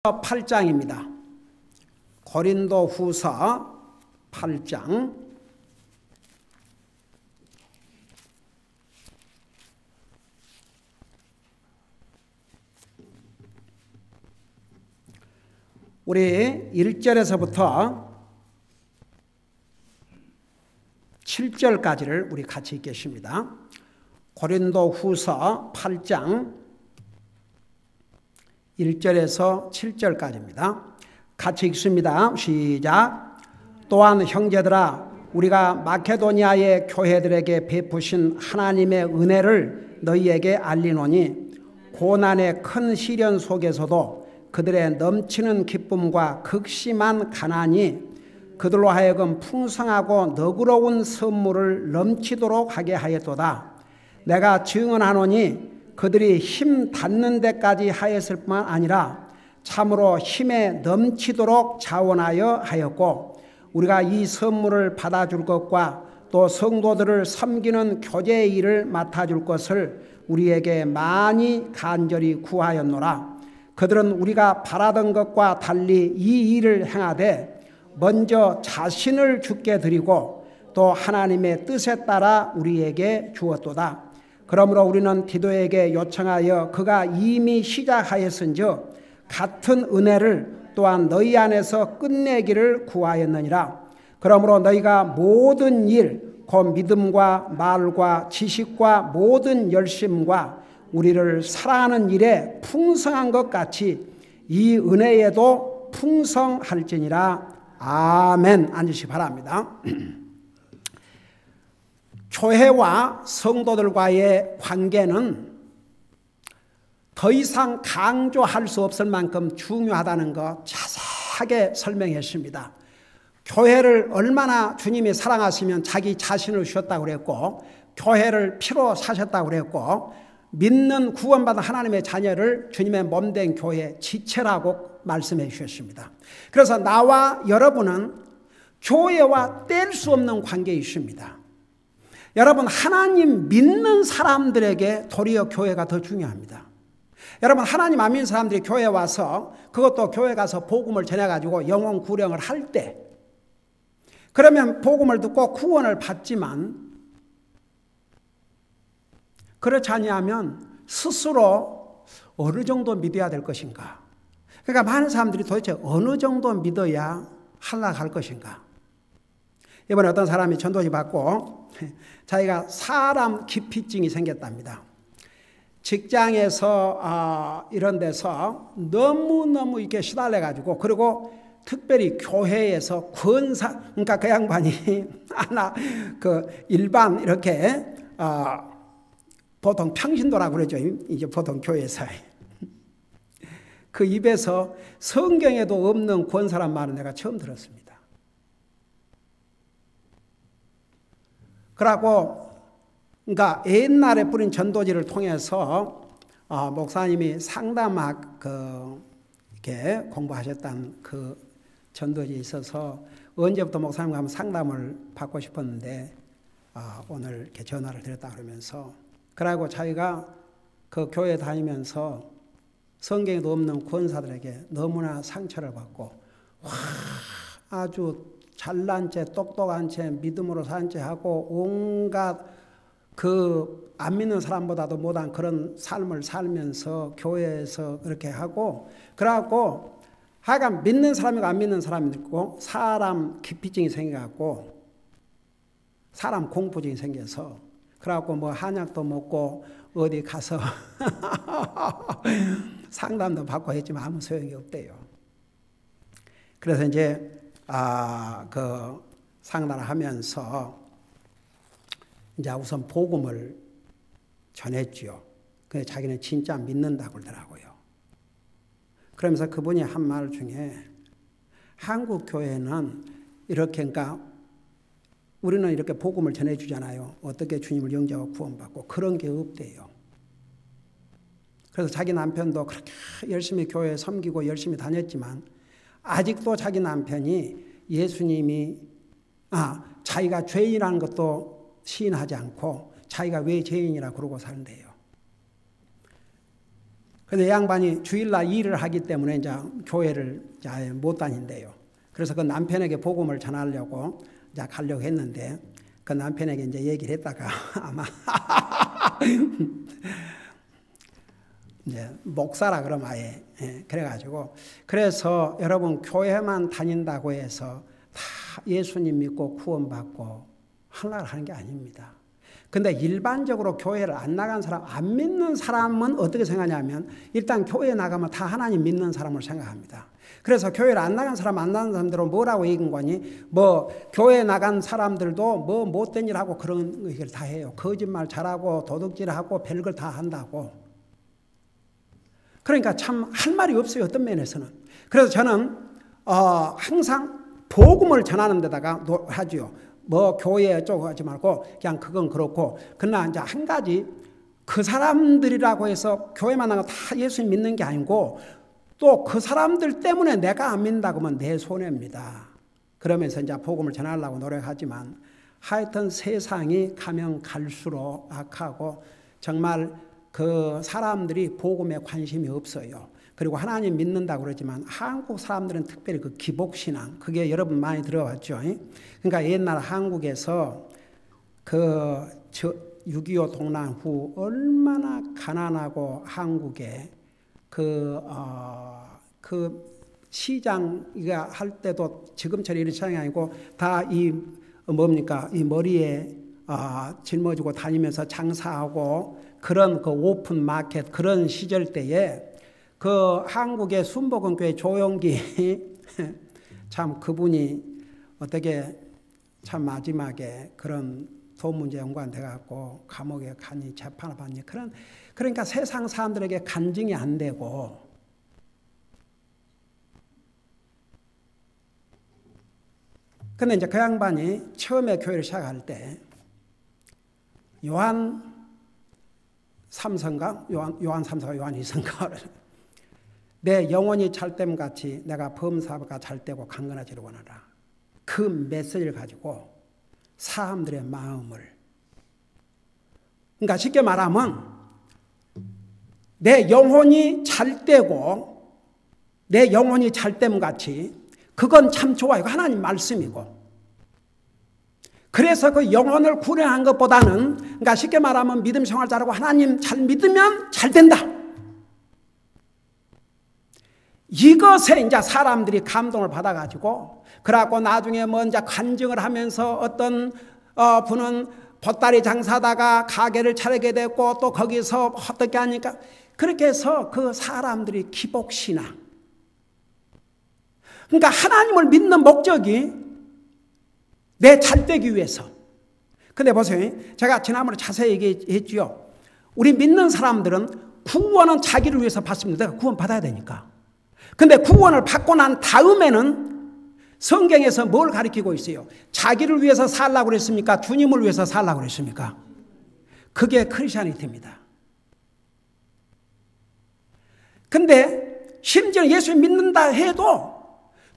8장입니다. 고린도 후서 8장. 우리 1절에서부터 7절까지를 우리 같이 읽겠습니다. 고린도 후서 8장 1절에서 7절까지입니다. 같이 읽습니다. 시작. 또한 형제들아, 우리가 마케도니아의 교회들에게 베푸신 하나님의 은혜를 너희에게 알리노니, 고난의 큰 시련 속에서도 그들의 넘치는 기쁨과 극심한 가난이 그들로 하여금 풍성하고 너그러운 선물을 넘치도록 하게 하였도다. 내가 증언하노니 그들이 힘 닿는 데까지 하였을 뿐만 아니라 참으로 힘에 넘치도록 자원하여 하였고, 우리가 이 선물을 받아줄 것과 또 성도들을 섬기는 교제의 일을 맡아줄 것을 우리에게 많이 간절히 구하였노라. 그들은 우리가 바라던 것과 달리 이 일을 행하되 먼저 자신을 주께 드리고 또 하나님의 뜻에 따라 우리에게 주었도다. 그러므로 우리는 디도에게 요청하여 그가 이미 시작하였은즉 같은 은혜를 또한 너희 안에서 끝내기를 구하였느니라. 그러므로 너희가 모든 일, 곧 믿음과 말과 지식과 모든 열심과 우리를 사랑하는 일에 풍성한 것 같이 이 은혜에도 풍성할지니라. 아멘. 앉으시기 바랍니다. 교회와 성도들과의 관계는 더 이상 강조할 수 없을 만큼 중요하다는 것 자세하게 설명했습니다. 교회를 얼마나 주님이 사랑하시면 자기 자신을 주셨다고 그랬고, 교회를 피로 사셨다고 그랬고, 믿는 구원받은 하나님의 자녀를 주님의 몸된 교회의 지체라고 말씀해 주셨습니다. 그래서 나와 여러분은 교회와 뗄 수 없는 관계에 있습니다. 여러분, 하나님 믿는 사람들에게 도리어 교회가 더 중요합니다. 여러분, 하나님 안 믿는 사람들이 교회에 와서, 그것도 교회 가서 복음을 전해가지고 영혼 구령을 할 때, 그러면 복음을 듣고 구원을 받지만, 그렇지 아니하면 스스로 어느 정도 믿어야 될 것인가? 그러니까 많은 사람들이 도대체 어느 정도 믿어야 할락할 것인가? 이번에 어떤 사람이 전도지 받고 자기가 사람 기피증이 생겼답니다. 직장에서 이런 데서 너무너무 이렇게 시달려가지고, 그리고 특별히 교회에서 권사, 그러니까 그 양반이 하나 일반 이렇게 보통 평신도라고 그러죠. 이제 보통 교회에서 그 입에서 성경에도 없는 권사란 말은 내가 처음 들었습니다. 그러고, 그러니까 옛날에 뿌린 전도지를 통해서 목사님이 이렇게 공부하셨던 그 전도지에 있어서 언제부터 목사님과 한번 상담을 받고 싶었는데 오늘 이렇게 전화를 드렸다 그러면서, 그러고 자기가 그 교회 다니면서 성경에도 없는 권사들에게 너무나 상처를 받고, 아주 잘난 채 똑똑한 채 믿음으로 산 채 하고 온갖 안 믿는 사람보다도 못한 그런 삶을 살면서 교회에서 그렇게 하고, 그래갖고 하여간 믿는 사람이고 안 믿는 사람이 있고, 사람 기피증이 생겨갖고 사람 공포증이 생겨서, 그래갖고 뭐 한약도 먹고 어디 가서 상담도 받고 했지만 아무 소용이 없대요. 그래서 이제 상담을 하면서 이제 우선 복음을 전했지요. 근데 자기는 진짜 믿는다고 그러더라고요. 그러면서 그분이 한 말 중에, 한국 교회는 이렇게, 그러니까 우리는 이렇게 복음을 전해주잖아요. 어떻게 주님을 영접하고 구원받고, 그런 게 없대요. 그래서 자기 남편도 그렇게 열심히 교회에 섬기고 열심히 다녔지만 아직도 자기 남편이 예수님이 자기가 죄인이라는 것도 시인하지 않고 자기가 왜 죄인이라 그러고 산대요. 근데 양반이 주일날 일을 하기 때문에 이제 교회를 이제 못 다닌대요. 그래서 그 남편에게 복음을 전하려고 이제 가려고 했는데 그 남편에게 이제 얘기를 했다가 아마 이제 목사라 그러면 아예 그래가지고 그래서 여러분 교회만 다닌다고 해서 다 예수님 믿고 구원받고 하려고 하는 게 아닙니다. 근데 일반적으로 교회를 안 나간 사람, 안 믿는 사람은 어떻게 생각하냐면 일단 교회에 나가면 다 하나님 믿는 사람을 생각합니다. 그래서 교회를 안 나간 사람, 안 나간 사람들은 뭐라고 얘기한 거니? 뭐 교회 나간 사람들도 뭐 못된 일 하고 그런 얘기를 다 해요. 거짓말 잘하고 도둑질하고 별걸 다 한다고. 그러니까 참 할 말이 없어요. 어떤 면에서는. 그래서 저는 항상 복음을 전하는 데다가 하지요. 뭐 교회 어쩌고 하지 말고 그냥 그건 그렇고 그러나 이제 한 가지 그 사람들이라고 해서 교회만 나가면 다 예수님 믿는 게 아니고 또 그 사람들 때문에 내가 안 믿는다고 하면 내 손해입니다. 그러면서 이제 복음을 전하려고 노력하지만 하여튼 세상이 가면 갈수록 악하고 정말 그 사람들이 복음에 관심이 없어요. 그리고 하나님 믿는다고 그러지만 한국 사람들은 특별히 그 기복신앙 그게 여러분 많이 들어봤죠. 그러니까 옛날 한국에서 그 6.25 동란 후 얼마나 가난하고 한국에 그 시장가 할 때도 지금처럼 이런 시장이 아니고 다 이 뭡니까 이 머리에 짊어지고 다니면서 장사하고 그런 그 오픈 마켓 그런 시절 때에 그 한국의 순복음교회 조용기 참 그분이 어떻게 참 마지막에 그런 돈 문제 연관돼 갖고 감옥에 가니 재판을 받니 그러니까 세상 사람들에게 간증이 안 되고 근데 이제 그 양반이 처음에 교회를 시작할 때 요한 3서인가 요한 3서가 요한 2서인가 내 영혼이 찰댐 같이 내가 범사가 찰되고 강건하지를 원하라. 그 메시지를 가지고 사람들의 마음을 그러니까 쉽게 말하면 내 영혼이 찰되고 내 영혼이 찰댐 같이 그건 참 좋아요. 하나님 말씀이고 그래서 그 영혼을 구원한 것보다는 그러니까 쉽게 말하면 믿음 생활 잘하고 하나님 잘 믿으면 잘 된다. 이것에 이제 사람들이 감동을 받아가지고 그래갖고 나중에 먼저 간증을 하면서 어떤 분은 보따리 장사다가 가게를 차리게 됐고 또 거기서 어떻게 하니까 그렇게 해서 그 사람들이 기복신앙 그러니까 하나님을 믿는 목적이 내 잘되기 위해서. 근데 보세요. 제가 지난번에 자세히 얘기했죠. 우리 믿는 사람들은 구원은 자기를 위해서 받습니다. 내가 구원 받아야 되니까. 근데 구원을 받고 난 다음에는 성경에서 뭘 가리키고 있어요? 자기를 위해서 살라고 그랬습니까? 주님을 위해서 살라고 그랬습니까? 그게 크리스찬이티입니다. 근데 심지어 예수 믿는다 해도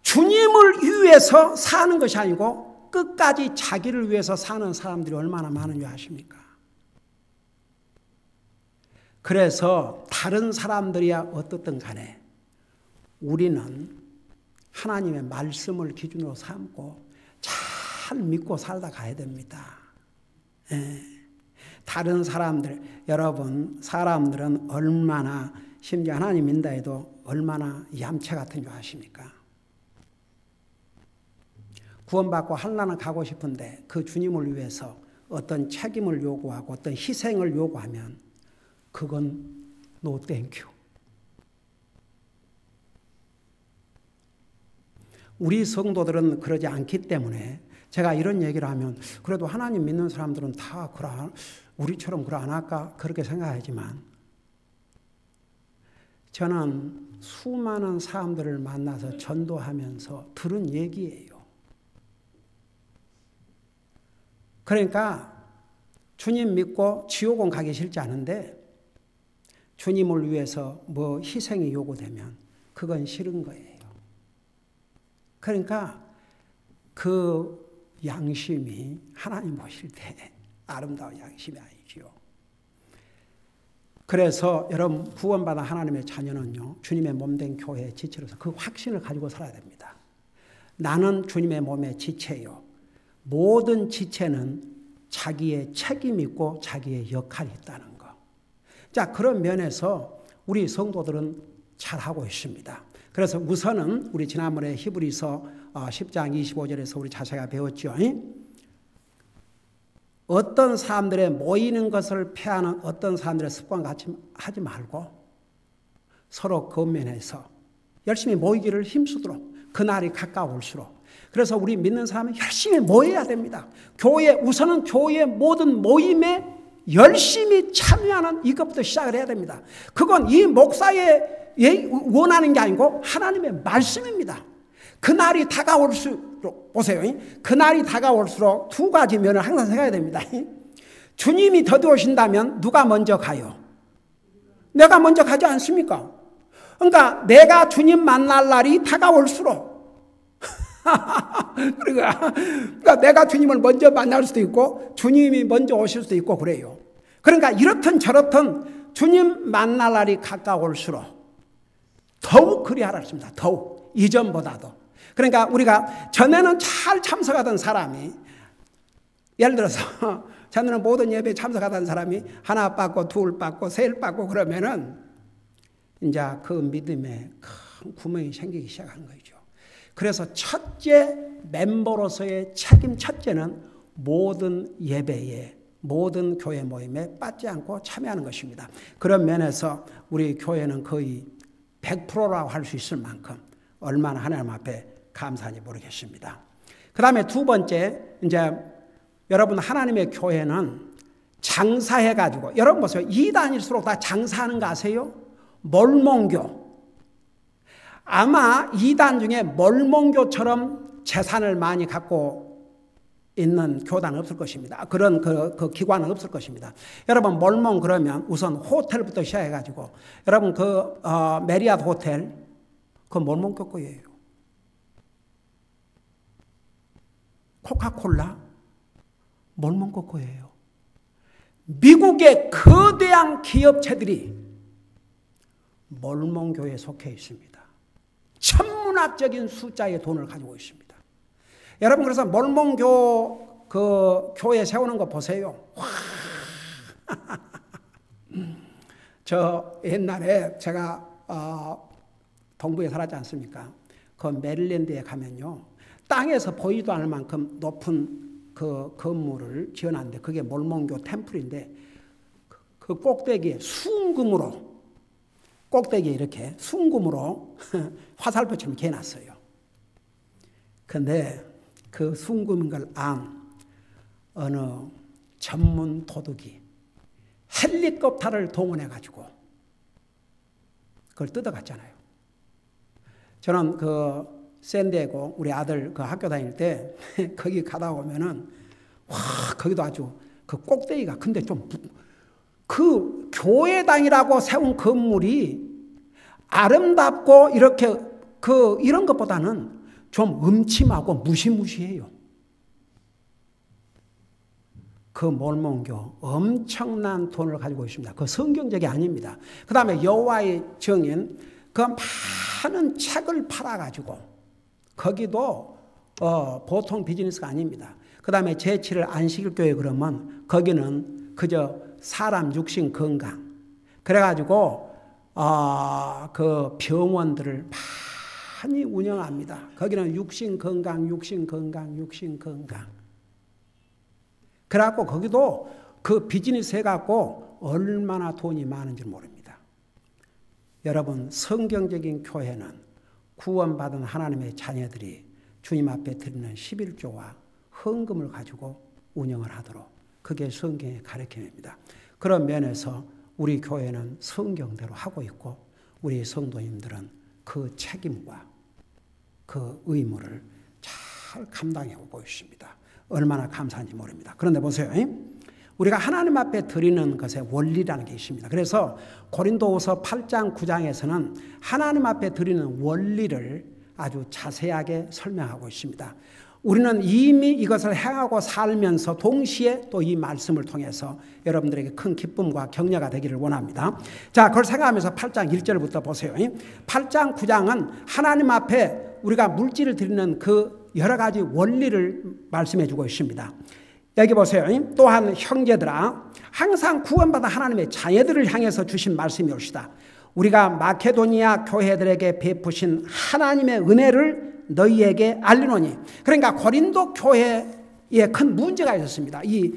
주님을 위해서 사는 것이 아니고 끝까지 자기를 위해서 사는 사람들이 얼마나 많은 줄 아십니까? 그래서 다른 사람들이야 어떻든 간에 우리는 하나님의 말씀을 기준으로 삼고 잘 믿고 살다 가야 됩니다. 다른 사람들, 여러분 사람들은 얼마나 심지어 하나님 믿는다 해도 얼마나 얌체 같은 줄 아십니까? 구원받고 한나는 가고 싶은데 그 주님을 위해서 어떤 책임을 요구하고 어떤 희생을 요구하면 그건 노 땡큐. 우리 성도들은 그러지 않기 때문에 제가 이런 얘기를 하면 그래도 하나님 믿는 사람들은 다 우리처럼 그러 안 할까 그렇게 생각하지만 저는 수많은 사람들을 만나서 전도하면서 들은 얘기예요. 그러니까 주님 믿고 지옥은 가기 싫지 않은데 주님을 위해서 뭐 희생이 요구되면 그건 싫은 거예요. 그러니까 그 양심이 하나님 보실 때 아름다운 양심이 아니지요. 그래서 여러분 구원받은 하나님의 자녀는요, 주님의 몸된 교회의 지체로서 그 확신을 가지고 살아야 됩니다. 나는 주님의 몸의 지체요. 모든 지체는 자기의 책임이 있고 자기의 역할이 있다는 거. 자, 그런 면에서 우리 성도들은 잘하고 있습니다. 그래서 우선은 우리 지난번에 히브리서 10장 25절에서 우리 자세히 배웠죠. 어떤 사람들의 모이는 것을 폐하는 어떤 사람들의 습관 같이 하지 말고 서로 건면해서 열심히 모이기를 힘쓰도록 그날이 가까울수록. 그래서 우리 믿는 사람은 열심히 모여야 됩니다. 우선은 교회의 모든 모임에 열심히 참여하는 이것부터 시작을 해야 됩니다. 그건 이 목사의 원하는 게 아니고 하나님의 말씀입니다. 그날이 다가올수록, 보세요. 그날이 다가올수록 두 가지 면을 항상 생각해야 됩니다. 주님이 더디오신다면 누가 먼저 가요? 내가 먼저 가지 않습니까? 그러니까 내가 주님 만날 날이 다가올수록 그러니까 내가 주님을 먼저 만날 수도 있고 주님이 먼저 오실 수도 있고 그래요. 그러니까 이렇든 저렇든 주님 만날 날이 가까울수록 더욱 그리하라 했습니다. 더욱 이전보다도. 그러니까 우리가 전에는 잘 참석하던 사람이, 예를 들어서 전에는 모든 예배에 참석하던 사람이 하나 빠고 둘 빠고 셋 빠고 그러면은 이제 그 믿음에 큰 구멍이 생기기 시작하는 거죠. 그래서 첫째 멤버로서의 책임 첫째는 모든 예배에, 모든 교회 모임에 빠지지 않고 참여하는 것입니다. 그런 면에서 우리 교회는 거의 100%라고 할 수 있을 만큼 얼마나 하나님 앞에 감사한지 모르겠습니다. 그 다음에 두 번째, 이제 여러분 하나님의 교회는 장사해가지고, 여러분 보세요. 2단일수록 다 장사하는 거 아세요? 몰몬교. 아마 2단 중에 몰몬교처럼 재산을 많이 갖고 있는 교단은 없을 것입니다. 그런 그 기관은 없을 것입니다. 여러분 몰몬 그러면 우선 호텔부터 시작해가지고, 여러분 메리앗 호텔, 그 몰몬교 거예요. 코카콜라, 몰몬교 거예요. 미국의 거대한 기업체들이 몰몬교에 속해 있습니다. 천문학적인 숫자의 돈을 가지고 있습니다. 여러분 그래서 몰몬교 그 교회 세우는 거 보세요. 저 옛날에 제가 동부에 살았지 않습니까? 그 메릴랜드에 가면요, 땅에서 보이지도 않을 만큼 높은 그 건물을 지어놨는데 그게 몰몬교 템플인데 그 꼭대기에 순금으로, 꼭대기에 이렇게 순금으로 화살표처럼 개놨어요. 근데 그 순금인 걸 안 어느 전문 도둑이 헬리콥터를 동원해가지고 그걸 뜯어갔잖아요. 저는 그 샌디에고 우리 아들 그 학교 다닐 때 거기 가다 오면은 와, 거기도 아주 그 꼭대기가, 근데 좀 그 교회당이라고 세운 건물이 아름답고 이렇게 이런 것보다는 좀 음침하고 무시무시해요. 그 몰몬교 엄청난 돈을 가지고 있습니다. 그 성경적이 아닙니다. 그 다음에 여호와의 증인 그 많은 책을 팔아가지고 거기도 보통 비즈니스가 아닙니다. 그 다음에 제7일 안식일교회 그러면 거기는 그저 사람 육신 건강, 그래가지고 그 병원들을 많이 운영합니다. 거기는 육신 건강, 육신 건강, 육신 건강. 그래갖고 거기도 그 비즈니스 해갖고 얼마나 돈이 많은지 모릅니다. 여러분 성경적인 교회는 구원받은 하나님의 자녀들이 주님 앞에 드리는 11조와 헌금을 가지고 운영을 하도록, 그게 성경의 가르침입니다. 그런 면에서 우리 교회는 성경대로 하고 있고 우리 성도님들은 그 책임과 그 의무를 잘 감당해 오고 있습니다. 얼마나 감사한지 모릅니다. 그런데 보세요. 우리가 하나님 앞에 드리는 것의 원리라는 게 있습니다. 그래서 고린도후서 8장 9장에서는 하나님 앞에 드리는 원리를 아주 자세하게 설명하고 있습니다. 우리는 이미 이것을 행하고 살면서 동시에 또 이 말씀을 통해서 여러분들에게 큰 기쁨과 격려가 되기를 원합니다. 자, 그걸 생각하면서 8장 1절부터 보세요. 8장 9장은 하나님 앞에 우리가 물질을 드리는 그 여러 가지 원리를 말씀해 주고 있습니다. 여기 보세요. 또한 형제들아, 항상 구원받은 하나님의 자녀들을 향해서 주신 말씀이 옵시다. 우리가 마케도니아 교회들에게 베푸신 하나님의 은혜를 너희에게 알리노니. 그러니까 고린도 교회에 큰 문제가 있었습니다. 이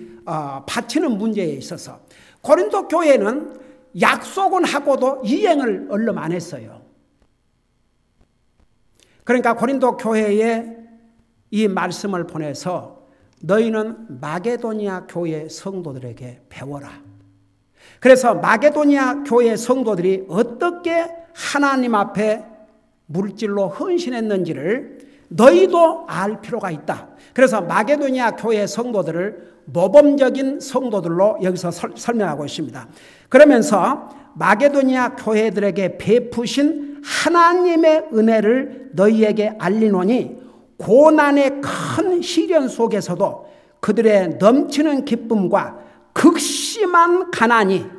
바치는 문제에 있어서 고린도 교회는 약속은 하고도 이행을 얼른 안 했어요. 그러니까 고린도 교회에 이 말씀을 보내서 너희는 마게도니아 교회 성도들에게 배워라. 그래서 마게도니아 교회 성도들이 어떻게 하나님 앞에 물질로 헌신했는지를 너희도 알 필요가 있다. 그래서 마게도니아 교회 성도들을 모범적인 성도들로 여기서 설명하고 있습니다. 그러면서 마게도니아 교회들에게 베푸신 하나님의 은혜를 너희에게 알리노니 고난의 큰 시련 속에서도 그들의 넘치는 기쁨과 극심한 가난이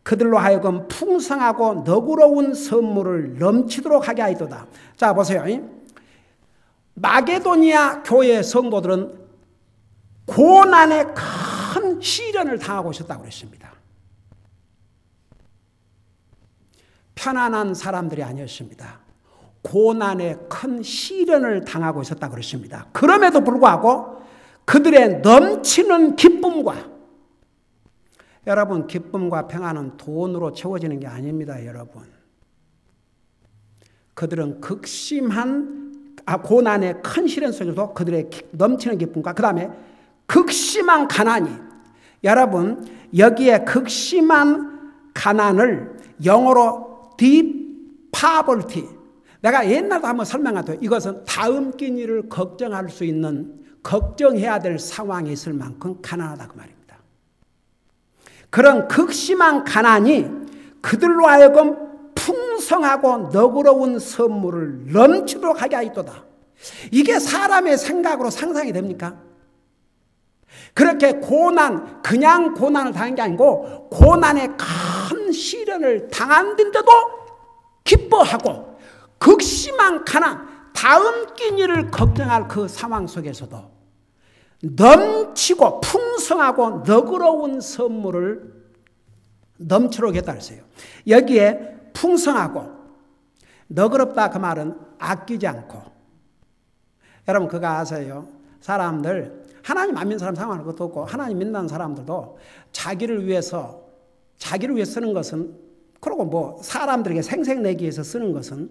그들로 하여금 풍성하고 너그러운 선물을 넘치도록 하게 하였도다. 자, 보세요. 마게도니아 교회 성도들은 고난의 큰 시련을 당하고 있었다고 그랬습니다. 편안한 사람들이 아니었습니다. 고난의 큰 시련을 당하고 있었다고 그랬습니다. 그럼에도 불구하고 그들의 넘치는 기쁨과, 여러분, 기쁨과 평안은 돈으로 채워지는 게 아닙니다, 여러분. 그들은 극심한 고난의 큰 시련 속에서도 그들의 넘치는 기쁨과 그 다음에 극심한 가난이, 여러분, 여기에 극심한 가난을 영어로 deep poverty, 내가 옛날도 한번 설명했어요. 이것은 다음 끼니를 걱정할 수 있는, 걱정해야 될 상황이 있을 만큼 가난하다 그 말입니다. 그런 극심한 가난이 그들로 하여금 풍성하고 너그러운 선물을 넘치도록 하게 하였도다. 이게 사람의 생각으로 상상이 됩니까? 그렇게 고난, 그냥 고난을 당한 게 아니고 고난의 큰 시련을 당한데도 기뻐하고 극심한 가난, 다음 끼니를 걱정할 그 상황 속에서도 넘치고 풍성하고 너그러운 선물을 넘치도록 했다 그랬어요. 여기에 풍성하고 너그럽다 그 말은 아끼지 않고, 여러분 그거 아세요? 사람들, 하나님 안 믿는 사람 상관할 것도 없고 하나님 믿는 사람들도 자기를 위해서 쓰는 것은, 그리고 뭐 사람들에게 생색내기 위해서 쓰는 것은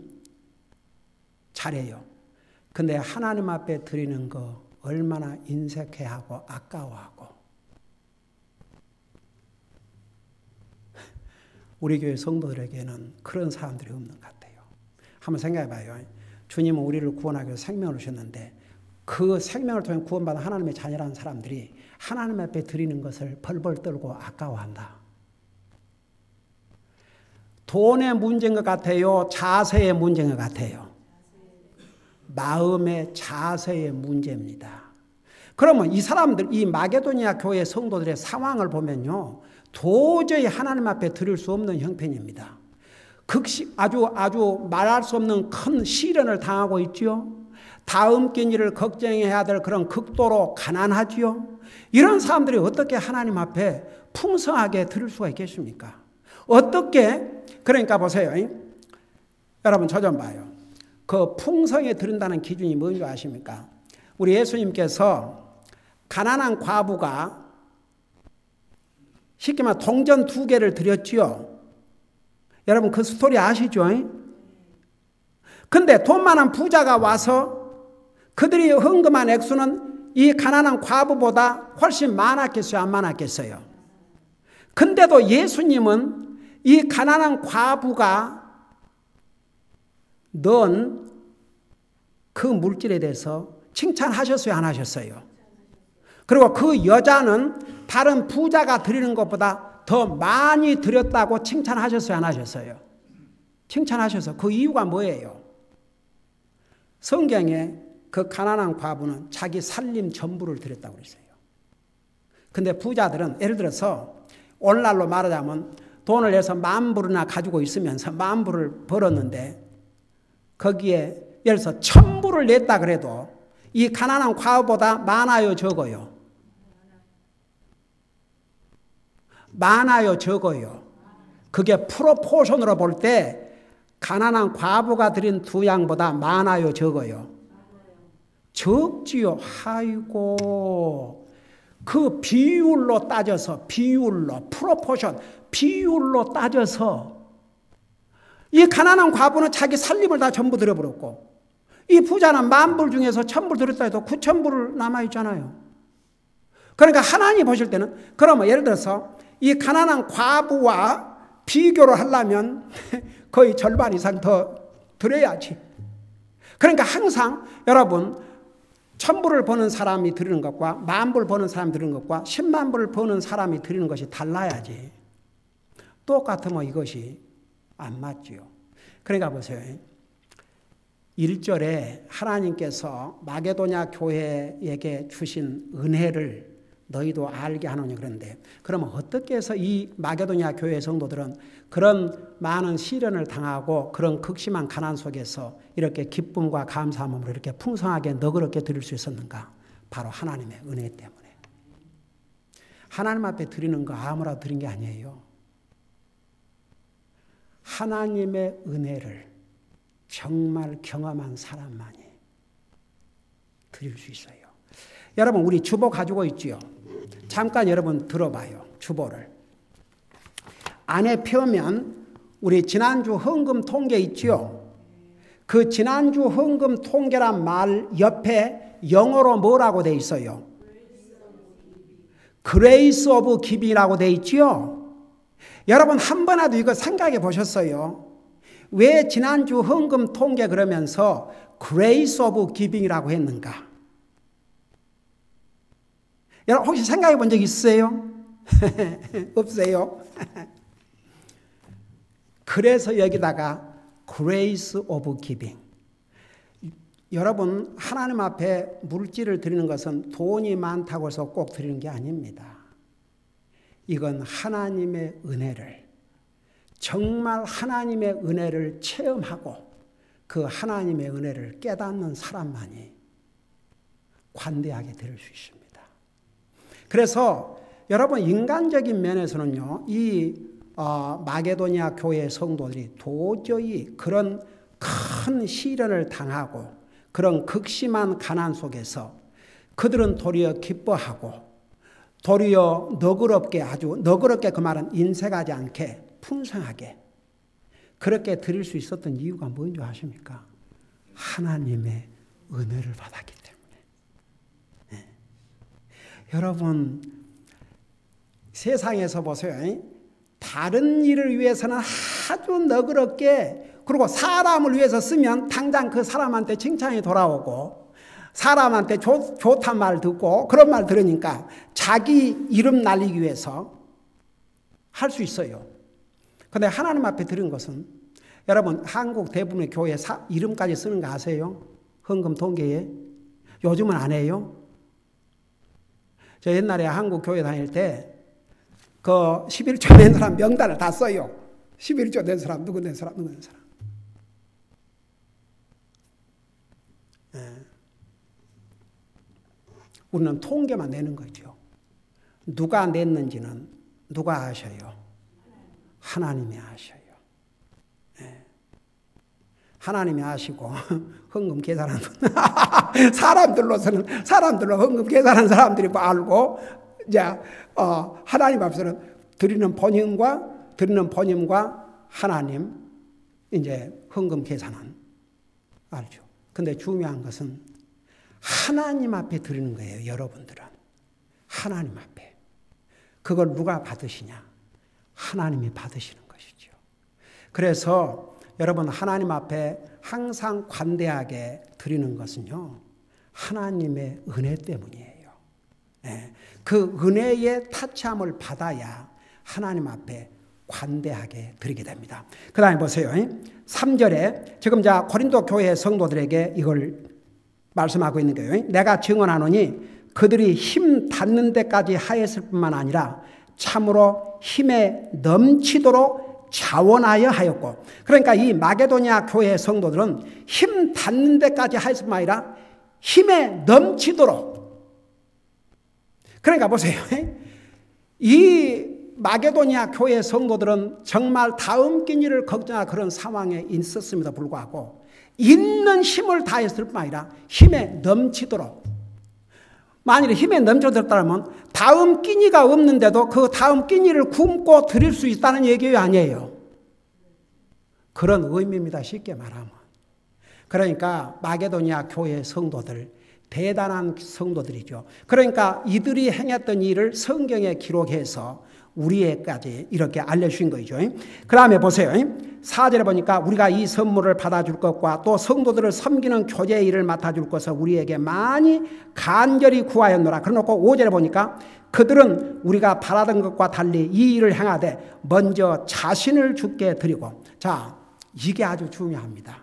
잘해요. 근데 하나님 앞에 드리는 거 얼마나 인색해하고 아까워하고. 우리 교회 성도들에게는 그런 사람들이 없는 것 같아요. 한번 생각해 봐요. 주님은 우리를 구원하기 위해서 생명을 주셨는데 그 생명을 통해 구원받은 하나님의 자녀라는 사람들이 하나님 앞에 드리는 것을 벌벌 떨고 아까워한다. 돈의 문제인 것 같아요? 자세의 문제인 것 같아요? 마음의 자세의 문제입니다. 그러면 이 사람들, 이 마게도니아 교회 성도들의 상황을 보면요, 도저히 하나님 앞에 드릴 수 없는 형편입니다. 아주 말할 수 없는 큰 시련을 당하고 있지요. 다음 끼니를 걱정해야 될 그런 극도로 가난하지요. 이런 사람들이 어떻게 하나님 앞에 풍성하게 드릴 수가 있겠습니까? 어떻게? 그러니까 보세요. 여러분 저 좀 봐요. 그 풍성에 드린다는 기준이 뭔지 아십니까? 우리 예수님께서 가난한 과부가 쉽게 말해 동전 2개를 드렸지요. 여러분 그 스토리 아시죠? 근데 돈 많은 부자가 와서 그들이 헌금한 액수는 이 가난한 과부보다 훨씬 많았겠어요? 안 많았겠어요? 근데도 예수님은 이 가난한 과부가 넣은 그 물질에 대해서 칭찬하셨어요? 안 하셨어요? 그리고 그 여자는 다른 부자가 드리는 것보다 더 많이 드렸다고 칭찬하셨어요? 안 하셨어요? 칭찬하셔서 그 이유가 뭐예요? 성경에 그 가난한 과부는 자기 살림 전부를 드렸다고 그랬어요. 근데 부자들은 예를 들어서 오늘날로 말하자면 돈을 내서 10,000불이나 가지고 있으면서 10,000불을 벌었는데 거기에 예를 들어서 1,000불을 냈다 그래도 이 가난한 과부보다 많아요, 적어요? 많아요, 적어요? 그게 프로포션으로 볼 때 가난한 과부가 드린 2양보다 많아요, 적어요? 적지요. 아이고, 그 비율로 따져서, 비율로, 프로포션, 비율로 따져서 이 가난한 과부는 자기 살림을 다 전부 들여버렸고 이 부자는 10,000불 중에서 1,000불 들였다 해도 9,000불 남아있잖아요. 그러니까 하나님 보실 때는 그러면 예를 들어서 이 가난한 과부와 비교를 하려면 거의 절반 이상 더 드려야지. 그러니까 항상 여러분 1,000불을 버는 사람이 드리는 것과 10,000불 버는 사람이 드리는 것과 100,000불을 버는 사람이 드리는 것이 달라야지. 똑같으면 이것이 안 맞지요. 그러니까 보세요. 1절에 하나님께서 마게도냐 교회에게 주신 은혜를 너희도 알게 하노니 그런데 그러면 어떻게 해서 이 마게도냐 교회 성도들은 그런 많은 시련을 당하고 그런 극심한 가난 속에서 이렇게 기쁨과 감사함으로 이렇게 풍성하게 너그럽게 드릴 수 있었는가? 바로 하나님의 은혜 때문에. 하나님 앞에 드리는 거 아무나 드린 게 아니에요. 하나님의 은혜를 정말 경험한 사람만이 드릴 수 있어요. 여러분 우리 주보 가지고 있지요. 잠깐 여러분 들어봐요. 주보를. 안에 펴면 우리 지난주 헌금 통계 있지요. 그 지난주 헌금 통계란 말 옆에 영어로 뭐라고 돼 있어요? 그레이스 오브 기빙이라고 돼 있지요. 여러분 한 번이라도 이거 생각해 보셨어요? 왜 지난주 헌금 통계 그러면서 그레이스 오브 기빙이라고 했는가? 여러분 혹시 생각해 본 적 있으세요? 없어요? 그래서 여기다가 그레이스 오브 기빙. 여러분 하나님 앞에 물질을 드리는 것은 돈이 많다고 해서 꼭 드리는 게 아닙니다. 이건 하나님의 은혜를 정말 하나님의 은혜를 체험하고 그 하나님의 은혜를 깨닫는 사람만이 관대하게 드릴 수 있습니다. 그래서 여러분 인간적인 면에서는요, 이 마게도냐 교회 성도들이 도저히 그런 큰 시련을 당하고 그런 극심한 가난 속에서 그들은 도리어 기뻐하고 도리어 너그럽게 아주 너그럽게 그 말은 인색하지 않게 풍성하게 그렇게 드릴 수 있었던 이유가 뭔지 아십니까? 하나님의 은혜를 받았기 때문에. 네. 여러분 세상에서 보세요. 다른 일을 위해서는 아주 너그럽게 그리고 사람을 위해서 쓰면 당장 그 사람한테 칭찬이 돌아오고 사람한테 좋단 말 듣고 그런 말 들으니까 자기 이름 날리기 위해서 할 수 있어요. 그런데 하나님 앞에 드린 것은 여러분 한국 대부분의 교회 이름까지 쓰는 거 아세요? 헌금 통계에. 요즘은 안 해요. 저 옛날에 한국 교회 다닐 때 그 11조 낸 사람 명단을 다 써요. 11조 낸 사람 누구 낸 사람 누구 낸 사람. 우리는 통계만 내는 거죠. 누가 냈는지는 누가 아셔요? 하나님이 아셔요. 네. 하나님이 아시고 헌금 계산하는 사람들로 헌금 계산하는 사람들이 알고 이제 하나님 앞에서는 드리는 본인과 하나님 이제 헌금 계산은 알죠. 근데 중요한 것은 하나님 앞에 드리는 거예요. 여러분들은 하나님 앞에 그걸 누가 받으시냐? 하나님이 받으시는 것이죠. 그래서 여러분 하나님 앞에 항상 관대하게 드리는 것은요 하나님의 은혜 때문이에요. 네. 그 은혜의 타치함을 받아야 하나님 앞에 관대하게 드리게 됩니다. 그 다음에 보세요. 3절에 지금 고린도 교회 성도들에게 이걸 말씀하고 있는 거예요. 내가 증언하노니 그들이 힘 닿는 데까지 하였을 뿐만 아니라 참으로 힘에 넘치도록 자원하여 하였고, 그러니까 이 마게도냐 교회 성도들은 힘 닿는 데까지 하였을 뿐만 아니라 힘에 넘치도록. 그러니까 보세요. 이 마게도냐 교회 성도들은 정말 다음 끼니를 걱정할 그런 상황에 있었음에도 불구하고 있는 힘을 다했을 뿐만 아니라 힘에 넘치도록. 만일에 힘에 넘쳐들었다면 다음 끼니가 없는데도 그 다음 끼니를 굶고 드릴 수 있다는 얘기예요, 아니에요? 그런 의미입니다, 쉽게 말하면. 그러니까 마게도냐 교회 성도들, 대단한 성도들이죠. 그러니까 이들이 행했던 일을 성경에 기록해서 우리에까지 이렇게 알려주신 거죠. 그 다음에 보세요. 4절에 보니까 우리가 이 선물을 받아줄 것과 또 성도들을 섬기는 교제의 일을 맡아줄 것을 우리에게 많이 간절히 구하였노라. 그래놓고 5절에 보니까 그들은 우리가 바라던 것과 달리 이 일을 행하되 먼저 자신을 주께 드리고. 자, 이게 아주 중요합니다.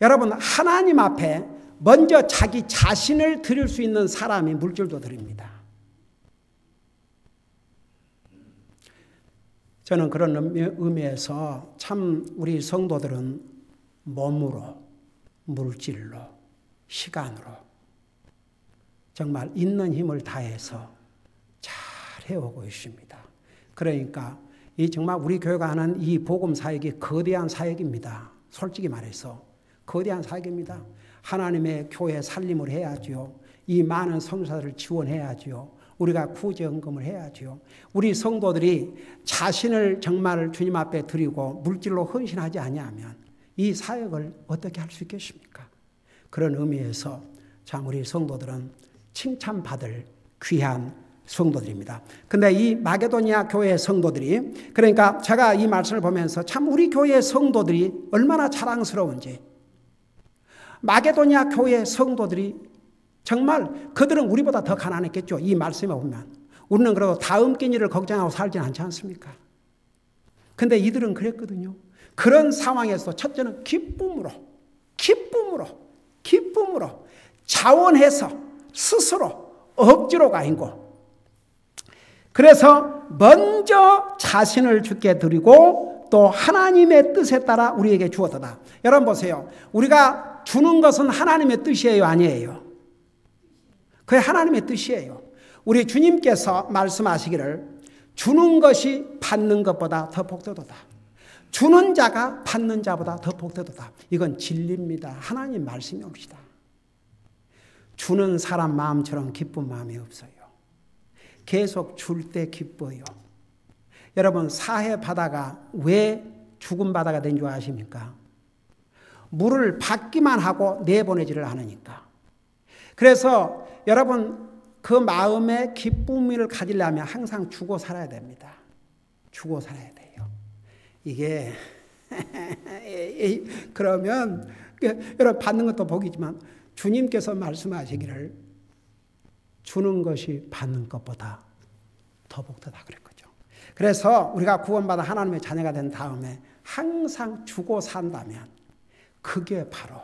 여러분, 하나님 앞에 먼저 자기 자신을 드릴 수 있는 사람이 물질도 드립니다. 저는 그런 의미에서 참 우리 성도들은 몸으로, 물질로, 시간으로 정말 있는 힘을 다해서 잘 해오고 있습니다. 그러니까 이 정말 우리 교회가 하는 이 복음 사역이 거대한 사역입니다. 솔직히 말해서 거대한 사역입니다. 하나님의 교회 살림을 해야죠. 이 많은 성사들을 지원해야죠. 우리가 구제헌금을 해야죠. 우리 성도들이 자신을 정말 주님 앞에 드리고 물질로 헌신하지 아니하면 이 사역을 어떻게 할 수 있겠습니까? 그런 의미에서 참 우리 성도들은 칭찬받을 귀한 성도들입니다. 근데 이 마게도냐 교회 성도들이, 그러니까 제가 이 말씀을 보면서 참 우리 교회 성도들이 얼마나 자랑스러운지, 마게도냐 교회 성도들이 정말 그들은 우리보다 더 가난했겠죠. 이 말씀에 보면 우리는 그래도 다음 끼니를 걱정하고 살지 않지 않습니까? 근데 이들은 그랬거든요. 그런 상황에서 첫째는 기쁨으로 자원해서 스스로 억지로가 아니고, 그래서 먼저 자신을 주께 드리고 또 하나님의 뜻에 따라 우리에게 주었다. 여러분 보세요. 우리가 주는 것은 하나님의 뜻이에요, 아니에요? 그게 하나님의 뜻이에요. 우리 주님께서 말씀하시기를 주는 것이 받는 것보다 더 복되도다. 주는 자가 받는 자보다 더 복되도다. 이건 진리입니다. 하나님 말씀이 옵시다. 주는 사람 마음처럼 기쁜 마음이 없어요. 계속 줄 때 기뻐요. 여러분, 사해 바다가 왜 죽은 바다가 된 줄 아십니까? 물을 받기만 하고 내보내지를 않으니까. 그래서 여러분, 그 마음의 기쁨을 가지려면 항상 주고 살아야 됩니다. 주고 살아야 돼요. 이게 그러면 여러분, 받는 것도 복이지만 주님께서 말씀하시기를 주는 것이 받는 것보다 더 복되다 그랬거죠. 그래서 우리가 구원받아 하나님의 자녀가 된 다음에 항상 주고 산다면 그게 바로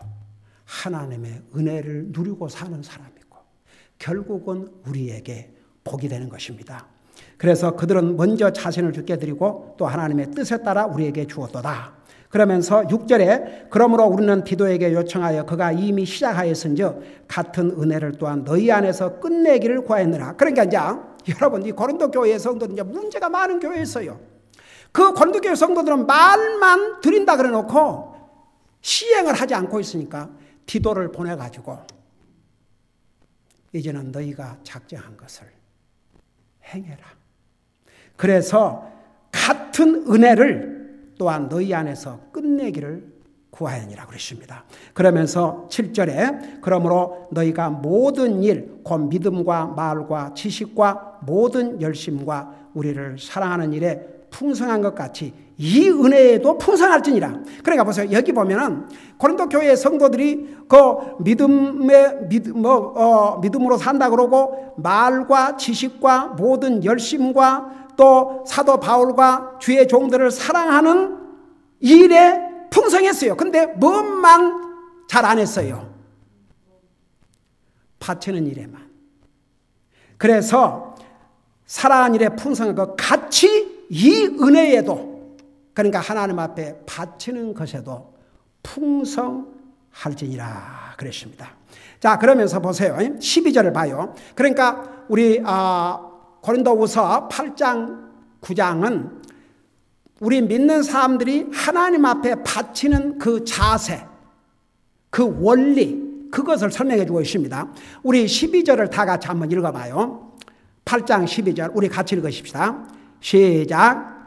하나님의 은혜를 누리고 사는 사람이고 결국은 우리에게 복이 되는 것입니다. 그래서 그들은 먼저 자신을 주께 드리고 또 하나님의 뜻에 따라 우리에게 주었도다. 그러면서 6절에 그러므로 우리는 디도에게 요청하여 그가 이미 시작하였은즉 같은 은혜를 또한 너희 안에서 끝내기를 구하였느라. 그러니까 이제 여러분, 이 고린도 교회 성도들은 이제 문제가 많은 교회였어요. 그 고린도 교회 성도들은 말만 드린다 그래 놓고 시행을 하지 않고 있으니까 디도를 보내가지고 이제는 너희가 작정한 것을 행해라. 그래서 같은 은혜를 또한 너희 안에서 끝내기를 구하였니라 그랬습니다. 그러면서 7절에 그러므로 너희가 모든 일, 곧 믿음과 말과 지식과 모든 열심과 우리를 사랑하는 일에 풍성한 것 같이 이 은혜에도 풍성할지니라. 그러니까 보세요. 여기 보면은 고린도 교회 성도들이 그 믿음으로 산다 그러고 말과 지식과 모든 열심과 또 사도 바울과 주의 종들을 사랑하는 일에 풍성했어요. 근데 뭐만 잘 안 했어요? 바치는 일에만. 그래서 살아가는 일에 풍성하고 같이 이 은혜에도, 그러니까 하나님 앞에 바치는 것에도 풍성할지니라 그랬습니다. 자, 그러면서 보세요. 12절을 봐요. 그러니까 우리 고린도후서 8장 9장은 우리 믿는 사람들이 하나님 앞에 바치는 그 자세, 그 원리, 그것을 설명해 주고 있습니다. 우리 12절을 다 같이 한번 읽어봐요. 8장 12절 우리 같이 읽으십시다. 시작.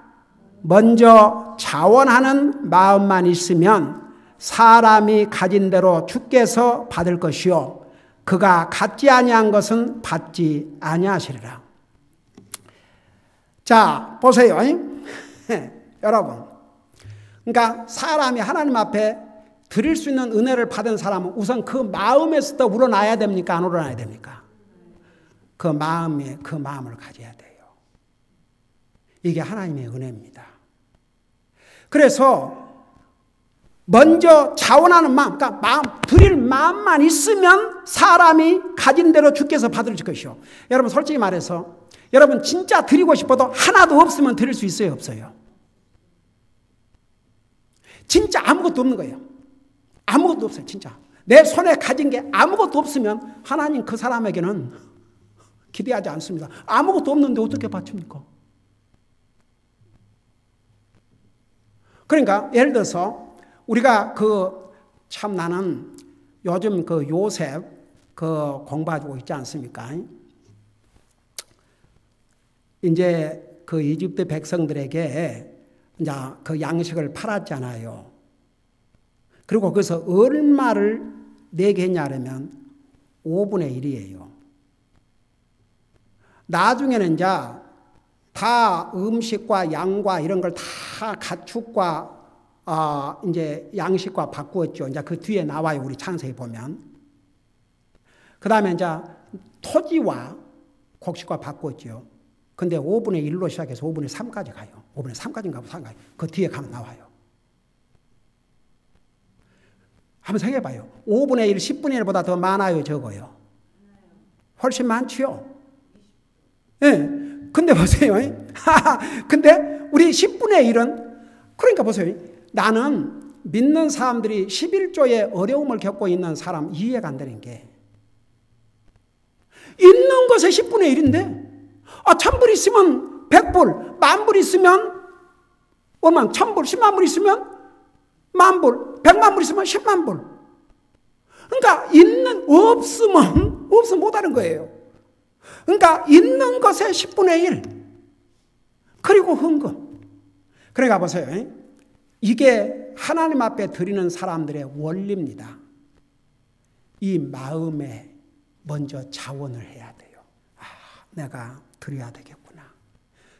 먼저 자원하는 마음만 있으면 사람이 가진 대로 주께서 받을 것이요 그가 갖지 아니한 것은 받지 아니하시리라. 자, 보세요. 여러분, 그러니까 사람이 하나님 앞에 드릴 수 있는 은혜를 받은 사람은 우선 그 마음에서부터 우러나야 됩니까? 안 우러나야 됩니까? 그 마음을 가져야 돼요. 이게 하나님의 은혜입니다. 그래서 먼저 자원하는 마음, 그러니까 드릴 마음만 있으면 사람이 가진 대로 주께서 받을 것이요. 여러분 솔직히 말해서 여러분 진짜 드리고 싶어도 하나도 없으면 드릴 수 있어요, 없어요? 진짜 아무것도 없는 거예요. 아무것도 없어요, 진짜. 내 손에 가진 게 아무것도 없으면 하나님 그 사람에게는 기대하지 않습니다. 아무것도 없는데 어떻게 바칩니까? 그러니까 예를 들어서 우리가 참 나는 요즘 요셉 공부하고 있지 않습니까? 이제 이집트 백성들에게 이제 그 양식을 팔았잖아요. 그리고 거기서 얼마를 내게 했냐면 5분의 1이에요. 나중에는 이제 다 음식과 양과 이런 걸 다 가축과 이제 양식과 바꾸었죠. 이제 그 뒤에 나와요. 우리 창세기 보면. 그 다음에 이제 토지와 곡식과 바꾸었죠. 근데 5분의 1로 시작해서 5분의 3까지 가요. 5분의 3까지인가 3까지. 그 뒤에 가면 나와요. 한번 생각해봐요. 5분의 1, 10분의 1보다 더 많아요, 적어요? 훨씬 많지요? 예. 네. 근데 보세요. 근데 우리 10분의 1은, 그러니까 보세요. 나는 믿는 사람들이 11조의 어려움을 겪고 있는 사람 이해가 안 되는 게, 있는 것에 10분의 1인데, 1000불 있으면 100불, 10,000불 있으면 얼마, 1000불, 100,000불 있으면 10,000불, 100,000불 있으면 100,000불. 그러니까 없으면 못하는 거예요. 그러니까 있는 것의 10분의 1. 그리고 헌금. 그러니까 보세요. 이게 하나님 앞에 드리는 사람들의 원리입니다. 이 마음에 먼저 자원을 해야 돼요. 내가 드려야 되겠구나.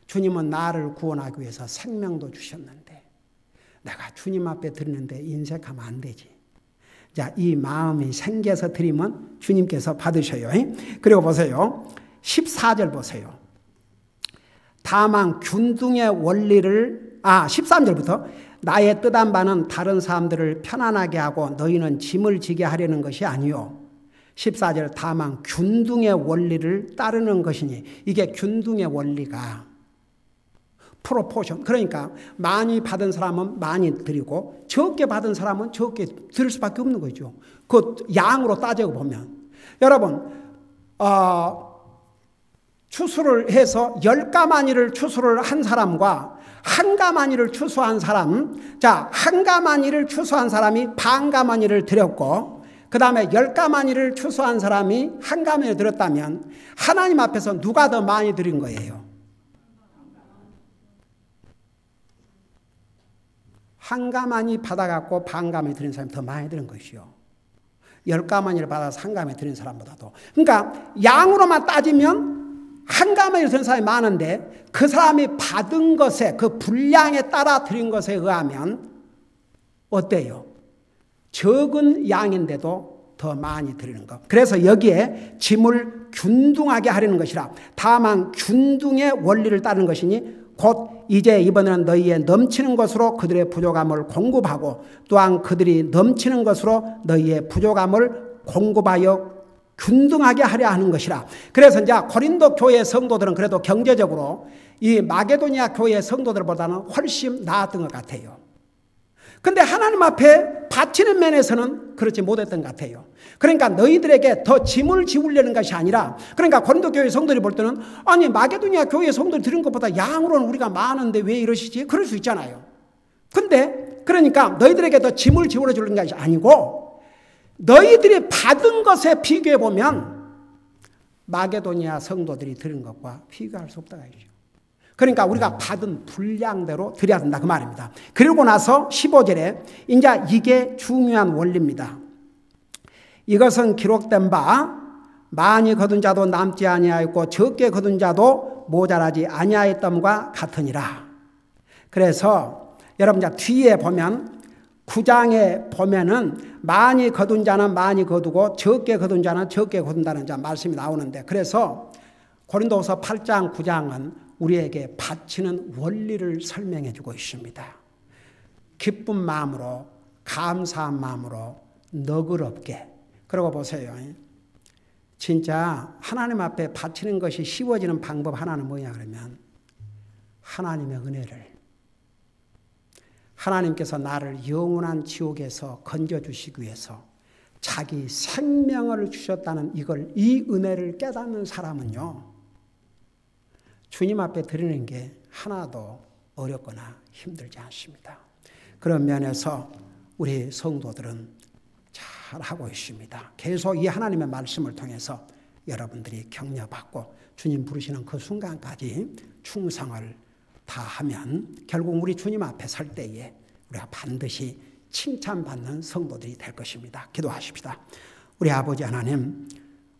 주님은 나를 구원하기 위해서 생명도 주셨는데 내가 주님 앞에 드리는데 인색하면 안 되지. 자, 이 마음이 생겨서 드리면 주님께서 받으셔요. 그리고 보세요. 14절 보세요. 다만 균등의 원리를 13절부터 나의 뜻한 바는 다른 사람들을 편안하게 하고 너희는 짐을 지게 하려는 것이 아니요. 14절 다만 균등의 원리를 따르는 것이니, 이게 균등의 원리가 프로포션, 그러니까 많이 받은 사람은 많이 드리고 적게 받은 사람은 적게 드릴 수밖에 없는 거죠. 그 양으로 따지고 보면 여러분 추수를 해서 10가마니를 추수를 한 사람과 한 가마니를 추수한 사람, 자, 한 가마니를 추수한 사람이 반 가마니를 드렸고 그 다음에 10가마니를 추수한 사람이 한 가마니를 드렸다면 하나님 앞에서 누가 더 많이 드린 거예요? 한 가마니 받아갖고 반 가마니 드린 사람이 더 많이 드린 것이요. 10가마니를 받아서 한 가마니 드린 사람보다도. 그러니까 양으로만 따지면 한 가마니 드린 사람이 많은데 그 사람이 받은 것에, 그 분량에 따라 드린 것에 의하면 어때요? 적은 양인데도 더 많이 드리는 것. 그래서 여기에 짐을 균등하게 하려는 것이라. 다만 균등의 원리를 따르는 것이니 곧 이제 이번에는 너희의 넘치는 것으로 그들의 부족함을 공급하고 또한 그들이 넘치는 것으로 너희의 부족함을 공급하여 균등하게 하려 하는 것이라. 그래서 이제 고린도 교회 성도들은 그래도 경제적으로 이 마게도니아 교회 성도들보다는 훨씬 나았던 것 같아요. 근데 하나님 앞에 바치는 면에서는 그렇지 못했던 것 같아요. 그러니까 너희들에게 더 짐을 지우려는 것이 아니라, 그러니까 고린도 교회 성도들이 볼 때는 아니 마게도니아 교회 성도들이 들은 것보다 양으로는 우리가 많은데 왜 이러시지? 그럴 수 있잖아요. 근데 그러니까 너희들에게 더 짐을 지우려 주는 것이 아니고 너희들이 받은 것에 비교해 보면 마게도니아 성도들이 들은 것과 비교할 수 없다고 하죠. 그러니까 우리가 받은 분량대로 드려야 된다 그 말입니다. 그리고 나서 15절에 이제 이게 중요한 원리입니다. 이것은 기록된 바 많이 거둔 자도 남지 아니하였고 적게 거둔 자도 모자라지 아니하였던과 같으니라. 그래서 여러분 뒤에 보면 9장에 보면은 많이 거둔 자는 많이 거두고 적게 거둔 자는 적게 거둔다는 말씀이 나오는데, 그래서 고린도후서 8장 9장은 우리에게 바치는 원리를 설명해 주고 있습니다. 기쁜 마음으로, 감사한 마음으로, 너그럽게. 그러고 보세요. 진짜 하나님 앞에 바치는 것이 쉬워지는 방법 하나는 뭐냐 그러면 하나님의 은혜를, 하나님께서 나를 영원한 지옥에서 건져주시기 위해서 자기 생명을 주셨다는 이 은혜를 깨닫는 사람은요, 주님 앞에 드리는 게 하나도 어렵거나 힘들지 않습니다. 그런 면에서 우리 성도들은 잘하고 있습니다. 계속 이 하나님의 말씀을 통해서 여러분들이 격려받고 주님 부르시는 그 순간까지 충성을 다하면 결국 우리 주님 앞에 설 때에 우리가 반드시 칭찬받는 성도들이 될 것입니다. 기도하십시다. 우리 아버지 하나님,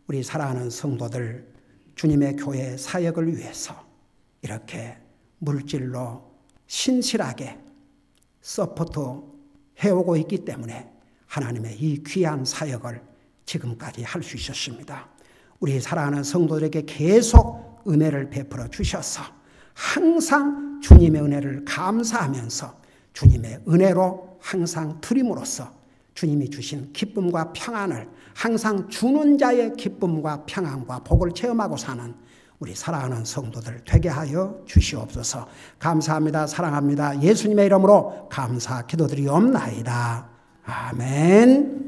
우리 사랑하는 성도들 주님의 교회 사역을 위해서 이렇게 물질로 신실하게 서포트 해오고 있기 때문에 하나님의 이 귀한 사역을 지금까지 할 수 있었습니다. 우리 사랑하는 성도들에게 계속 은혜를 베풀어 주셔서 항상 주님의 은혜를 감사하면서 주님의 은혜로 항상 드림으로써 주님이 주신 기쁨과 평안을 항상 주는 자의 기쁨과 평안과 복을 체험하고 사는 우리 사랑하는 성도들 되게 하여 주시옵소서. 감사합니다. 사랑합니다. 예수님의 이름으로 감사 기도드리옵나이다. 아멘.